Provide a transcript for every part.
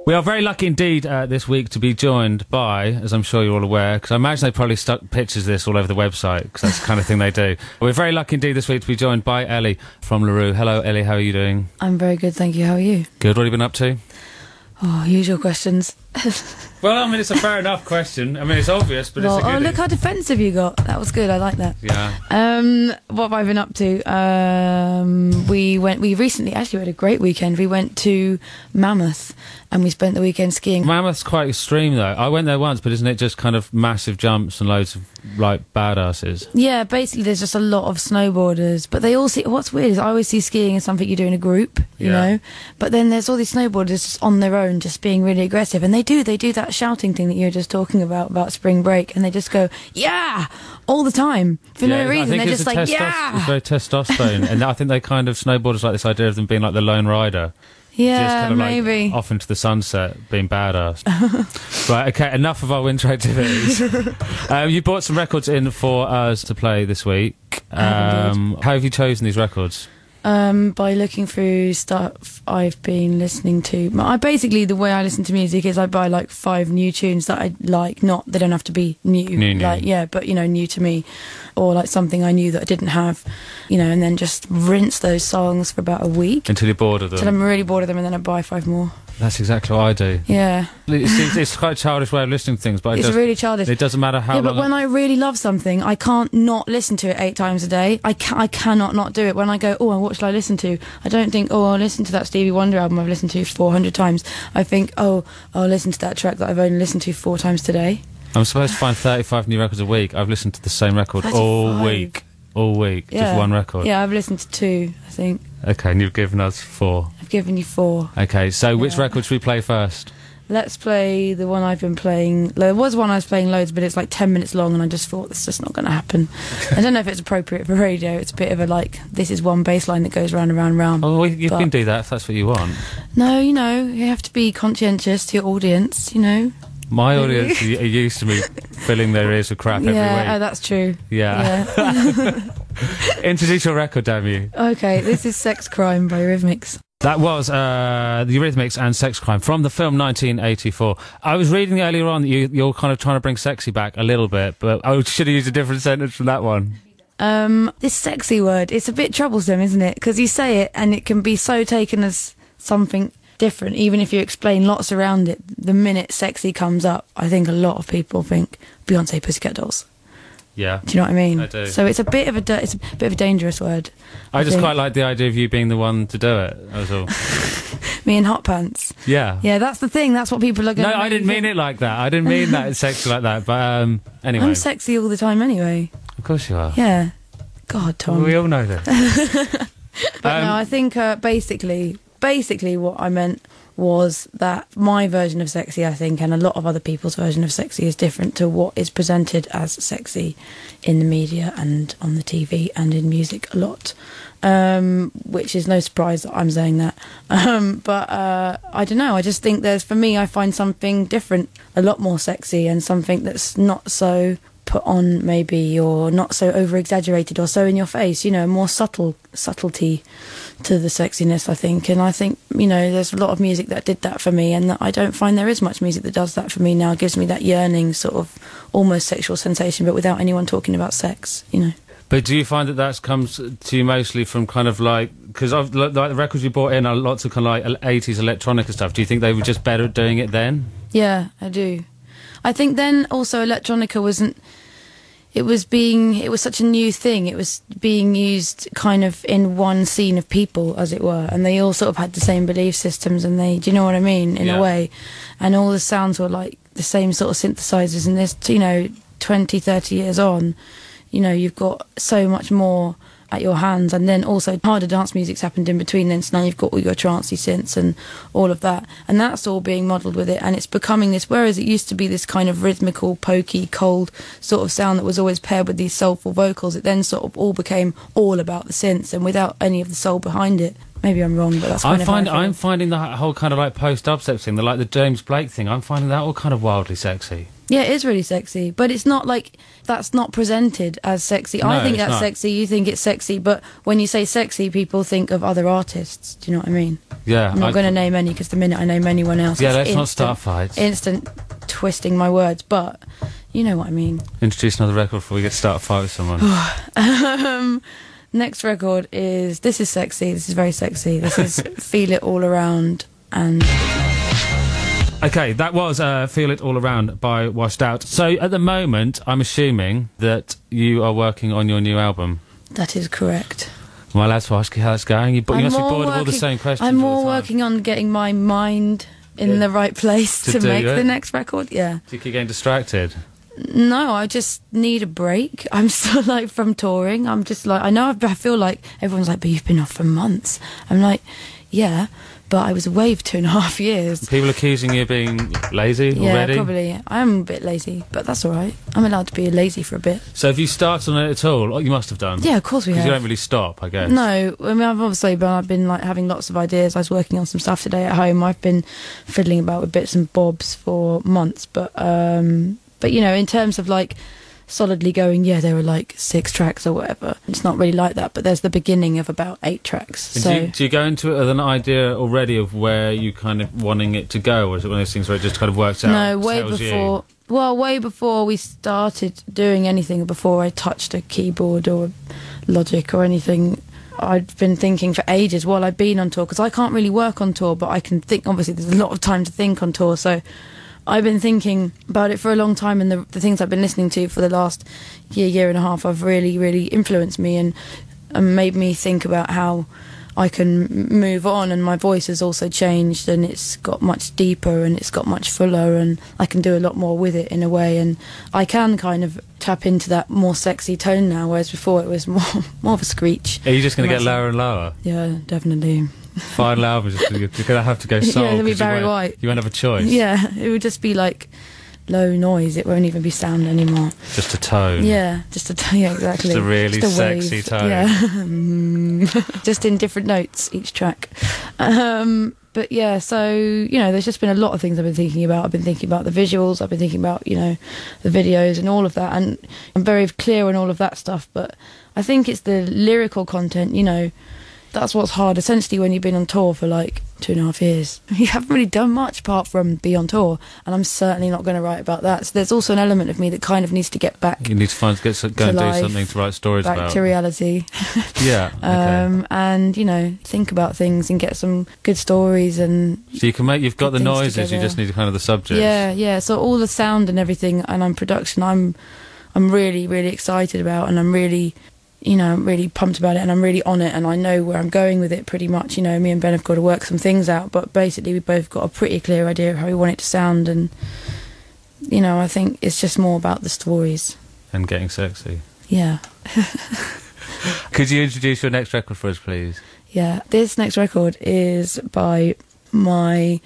We are very lucky indeed this week to be joined by, as I'm sure you're all aware, because I imagine they probably stuck pictures of this all over the website, because that's the kind of thing they do. We're very lucky indeed this week to be joined by Ellie from roux. Hello, Ellie, how are you doing? I'm very good, thank you. How are you? Good. What have you been up to? Oh, usual questions. Well, I mean, it's a fair enough question. I mean, it's obvious, but well, it's a good... Oh, look how defensive you got. That was good, I like that. Yeah. What have I been up to? We recently had a great weekend. We went to Mammoth and we spent the weekend skiing. Mammoth's quite extreme, though. I went there once, but isn't it just kind of massive jumps and loads of, like, badasses? Yeah, basically there's just a lot of snowboarders. But they all see... What's weird is I always see skiing as something you do in a group, you know? But then there's all these snowboarders just on their own, just being really aggressive. And they do that shouting thing that you were just talking about spring break. And they just go, yeah, all the time. For no reason. They're just like, yeah! It's very testosterone. And I think they kind of... Snowboarders like this idea of them being like the lone rider. Yeah, just kind of maybe. Like off into the sunset, being badass. Right, okay, enough of our winter activities. You brought some records in for us to play this week. How have you chosen these records? By looking through stuff I've been listening to. Basically, the way I listen to music is I buy like 5 new tunes that I like. Not, they don't have to be new. Like, yeah, but you know, new to me. Or like something I knew that I didn't have, you know, and then just rinse those songs for about a week. Until you're bored of them. Until I'm really bored of them, and then I buy 5 more. That's exactly what I do. Yeah. It's quite a childish way of listening to things, but it's really childish. It doesn't matter how long... Yeah, but when I really love something, I can't not listen to it 8 times a day. I cannot not do it. When I go, oh, what shall I listen to? I don't think, oh, I'll listen to that Stevie Wonder album I've listened to 400 times. I think, oh, I'll listen to that track that I've only listened to 4 times today. I'm supposed to find 35 new records a week. I've listened to the same record 35. all week. All week. Yeah. Just one record. Yeah, I've listened to 2, I think. Okay, and you've given us 4. I've given you 4. Okay, so which record should we play first? Let's play the one I've been playing. There was one I was playing loads, but it's like 10 minutes long, and I just thought, this is just not going to happen. I don't know if it's appropriate for radio. It's a bit of a, like, this is one bass line that goes round and round and round. Oh, you can do that if that's what you want. No, you know, you have to be conscientious to your audience, you know. My audience are used to me filling their ears with crap every week. Yeah, oh, that's true. Yeah. Introduce your record, damn you. Okay, this is Sex Crime by Eurythmics. That was the Eurythmics and Sex Crime from the film 1984. I was reading earlier on that you're kind of trying to bring sexy back a little bit, but I should have used a different sentence from that one. This sexy word, it's a bit troublesome, isn't it? Because you say it and it can be so taken as something different, even if you explain lots around it. The minute sexy comes up, I think a lot of people think Beyonce, Pussycat Dolls. Yeah. Do you know what I mean? I do. So it's a bit of a dangerous word. I just quite like the idea of you being the one to do it. That was all. Me in hot pants. Yeah. Yeah, that's the thing. That's what people are going to... No, I didn't mean it like that. I didn't mean that it's sexy like that. But anyway. I'm sexy all the time anyway. Of course you are. Yeah. God, Tom. Well, we all know this. But no, I think basically what I meant was that my version of sexy, I think, and a lot of other people's version of sexy is different to what is presented as sexy in the media and on the TV and in music a lot, which is no surprise that I'm saying that. But I don't know, I just think for me, I find something different, a lot more sexy, and something that's not so put on maybe, or not so over exaggerated or so in your face, you know, more subtlety to the sexiness, I think. And I think, you know, there's a lot of music that did that for me, and that I don't find there is much music that does that for me now. It gives me that yearning sort of almost sexual sensation, but without anyone talking about sex, you know. But do you find that comes to you mostly from kind of like, because like the records you brought in are lots of kind of like 80s electronica stuff. Do you think they were just better at doing it then? Yeah, I do. I think then also electronica wasn't... It was such a new thing. It was being used kind of in one scene of people, as it were, and they all sort of had the same belief systems, and do you know what I mean, in a way? And all the sounds were like the same sort of synthesizers, and this, you know, 20, 30 years on, you know, you've got so much more at your hands. And then also harder dance music's happened in between then, so now you've got all your trancey synths and all of that, and that's all being modelled with it, and it's becoming this, whereas it used to be this kind of rhythmical, pokey, cold sort of sound that was always paired with these soulful vocals, it then sort of all became all about the synths and without any of the soul behind it. Maybe I'm wrong, but that's kind of how I feel. I'm finding the whole kind of like post-dubstep thing, the James Blake thing, I'm finding that all kind of wildly sexy. Yeah, it is really sexy, but it's not like that's not presented as sexy. No, I think it's that's not. sexy, you think it's sexy, but when you say sexy, people think of other artists. Do you know what I mean? Yeah. I'm not going to name any, because the minute I name anyone else, Yeah, it's let's not start fights. Instant twisting my words, but you know what I mean. Introduce another record before we get to start a fight with someone. Next record is, this is sexy, this is very sexy. This is Feel It All Around, and... Okay, that was Feel It All Around by Washed Out. So at the moment, I'm assuming that you are working on your new album. That is correct. Am I allowed to ask you how it's going? You must be bored of all the same questions I'm all more the time. working on getting my mind in the right place to make the next record, yeah. Do you keep getting distracted? No, I just need a break. I'm still like from touring. I'm just like, I feel like everyone's like, but you've been off for months. I'm like, yeah, but I was away for 2.5 years. People accusing you of being lazy already? Yeah, probably. I'm a bit lazy, but that's all right. I'm allowed to be lazy for a bit. So have you started on it at all? Oh, you must have done. Yeah, of course we have. Because you don't really stop, I guess. No, I mean, I've been like having lots of ideas. I was working on some stuff today at home. I've been fiddling about with bits and bobs for months, but you know, in terms of like solidly going, yeah, there were like 6 tracks or whatever. It's not really like that, but there's the beginning of about 8 tracks. And So do you go into it with an idea already of where you kind of wanting it to go, or is it one of those things where it just kind of works out? no, way tells before. Well, way before we started doing anything, before I touched a keyboard or Logic or anything, I'd been thinking for ages while I'd been on tour, because I can't really work on tour, but I can think. Obviously, there's a lot of time to think on tour, so I've been thinking about it for a long time, and the things I've been listening to for the last year and a half have really, really influenced me and made me think about how I can move on, and my voice has also changed, and it's got much deeper and it's got much fuller, and I can do a lot more with it in a way, and I can kind of tap into that more sexy tone now, whereas before it was more of a screech. Are you just going to get lower and lower? Yeah, definitely. Final album, you're going to have to go soul. Yeah, it'll be 'cause Barry White. You won't have a choice. Yeah, it would just be like low noise. It won't even be sound anymore. Just a tone. Yeah, yeah, exactly. Just a really Just a sexy wave. tone. Yeah, just in different notes each track. But yeah, so you know, there's just been a lot of things I've been thinking about. I've been thinking about the visuals. I've been thinking about, you know, the videos and all of that. And I'm very clear on all of that stuff. But I think it's the lyrical content. You know, that's what's hard. Essentially, when you've been on tour for like 2.5 years, you haven't really done much apart from be on tour, and I'm certainly not going to write about that. So there's also an element of me that kind of needs to get back. You need to go and do something to write stories back about. to reality. Yeah. Okay. And you know, think about things and get some good stories. And so you've got the things noises. together. You just need kind of the subject. Yeah. So all the sound and everything, and on production, I'm really, really excited about, and I'm really, you know, I'm really pumped about it, and I'm really on it, and I know where I'm going with it pretty much. You know, me and Ben have got to work some things out, but basically we both got a pretty clear idea of how we want it to sound, and you know, I think it's just more about the stories. And getting sexy. Yeah. Could you introduce your next record for us, please? Yeah, this next record is by my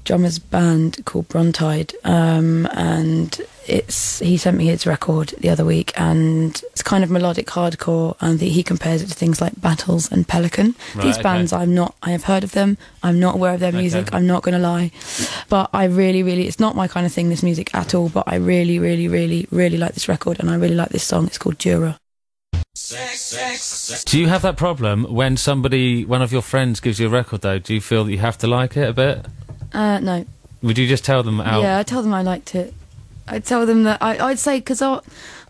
drummer's band called Brontide, and he sent me his record the other week, and it's kind of melodic hardcore, and he compares it to things like Battles and Pelican. Right, These bands, I have heard of them, I'm not aware of their music, Okay. I'm not going to lie, but I really, really, it's not my kind of thing, this music at all, but I really, really, really, really like this record, and I really like this song. It's called Jura. Do you have that problem when one of your friends gives you a record, though? Do you feel that you have to like it a bit? No. Would you just tell them out? Yeah, I tell them I liked it. I'd tell them that I'd say, because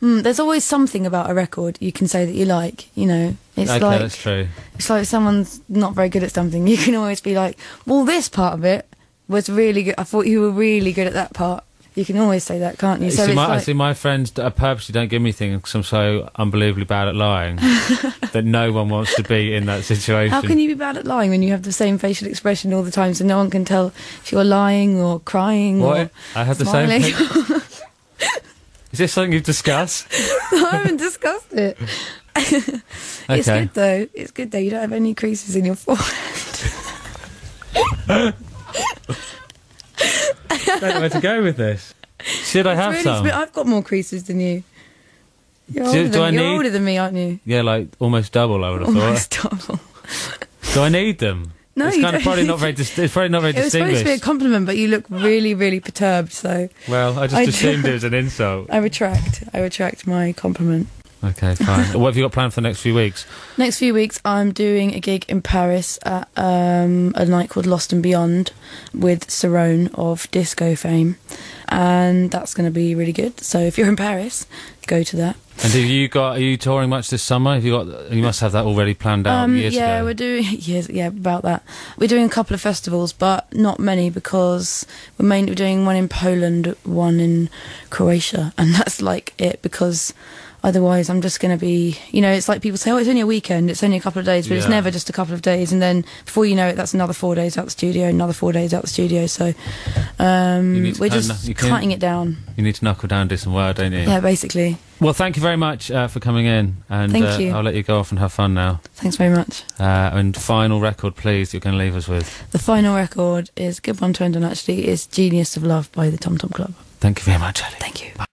there's always something about a record you can say that you like, you know. It's okay, like, that's true. It's like someone's not very good at something. You can always be like, well, this part of it was really good. I thought you were really good at that part. You can always say that, can't you? So I see my friends purposely don't give me things because I'm so unbelievably bad at lying that no one wants to be in that situation. How can you be bad at lying when you have the same facial expression all the time, so no one can tell if you're lying or crying or I have the smiling? same. Is this something you've discussed? No, I haven't discussed it. It's Okay. good though. It's good though. You don't have any creases in your forehead. I don't know where to go with this. Should I have some? I've got more creases than you. You're older than me, aren't you? Yeah, like almost double, I would have Almost thought. double. Do I need them? No, it's you kind of don't. probably not very. It's probably not very It was supposed distinguished. to be a compliment, but you look really, really perturbed. So Well, I just assumed it was an insult. I retract my compliment. Okay, fine. What have you got planned for the next few weeks? Next few weeks, I'm doing a gig in Paris at a night called Lost and Beyond with Cerrone of disco fame, and that's going to be really good. So if you're in Paris, go to that. And are you touring much this summer? You must have that already planned out years ago. Yeah, we're doing about that. We're doing a couple of festivals, but not many because we're mainly doing one in Poland, one in Croatia, and that's like it because. Otherwise, I'm just going to be, it's like people say, oh, it's only a weekend, it's only a couple of days, but it's never just a couple of days. And then before you know it, that's another 4 days out the studio, another 4 days out the studio. So we're just cutting it down. You need to knuckle down, do some work, don't you? Yeah, basically. Well, thank you very much for coming in. And thank you. I'll let you go off and have fun now. Thanks very much. And final record, please, you're going to leave us with. The final record is a good one to end on, actually, is Genius of Love by the Tom Tom Club. Thank you very much, Ellie. Thank you. Bye.